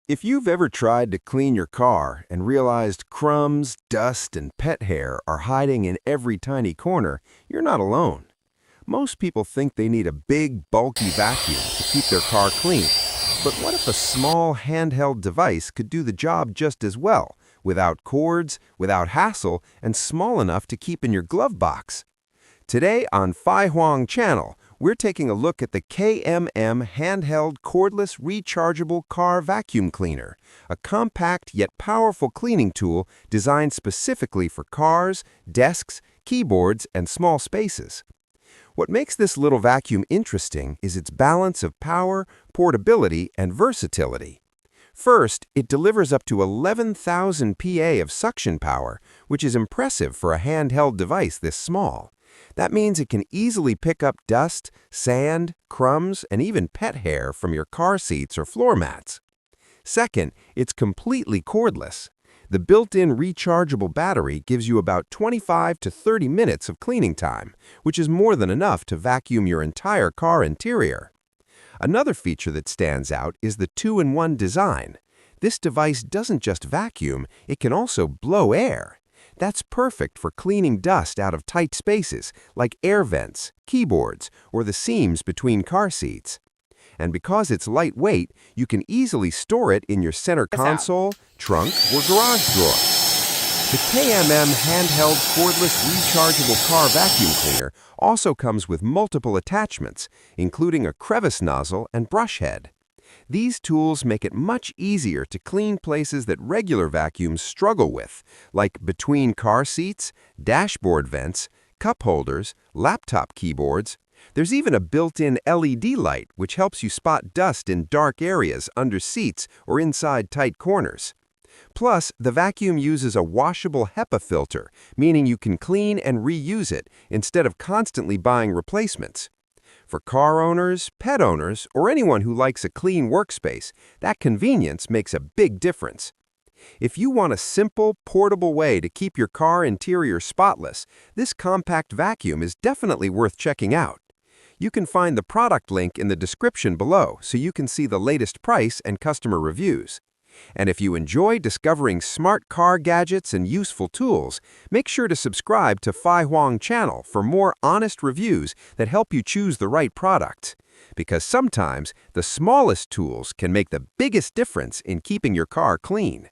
If you've ever tried to clean your car and realized crumbs, dust, and pet hair are hiding in every tiny corner, you're not alone. Most people think they need a big, bulky vacuum to keep their car clean. But what if a small handheld device could do the job just as well, without cords, without hassle, and small enough to keep in your glove box? Today on Phi Hoang Channel, we're taking a look at the KMM Handheld Cordless Rechargeable Car Vacuum Cleaner, a compact yet powerful cleaning tool designed specifically for cars, desks, keyboards, and small spaces. What makes this little vacuum interesting is its balance of power, portability, and versatility. First, it delivers up to 11,000 PA of suction power, which is impressive for a handheld device this small. That means it can easily pick up dust, sand, crumbs, and even pet hair from your car seats or floor mats. Second, it's completely cordless. The built-in rechargeable battery gives you about 25 to 30 minutes of cleaning time, which is more than enough to vacuum your entire car interior. Another feature that stands out is the two-in-one design. This device doesn't just vacuum, it can also blow air. That's perfect for cleaning dust out of tight spaces like air vents, keyboards, or the seams between car seats. And because it's lightweight, you can easily store it in your center console, trunk, or garage drawer. The KMM Handheld Cordless Rechargeable Car Vacuum Cleaner also comes with multiple attachments, including a crevice nozzle and brush head. These tools make it much easier to clean places that regular vacuums struggle with, like between car seats, dashboard vents, cup holders, laptop keyboards. There's even a built-in LED light which helps you spot dust in dark areas under seats or inside tight corners. Plus, the vacuum uses a washable HEPA filter, meaning you can clean and reuse it instead of constantly buying replacements. For car owners, pet owners, or anyone who likes a clean workspace, that convenience makes a big difference. If you want a simple, portable way to keep your car interior spotless, this compact vacuum is definitely worth checking out. You can find the product link in the description below so you can see the latest price and customer reviews. And if you enjoy discovering smart car gadgets and useful tools, make sure to subscribe to Phi Hoang Channel for more honest reviews that help you choose the right product. Because sometimes the smallest tools can make the biggest difference in keeping your car clean.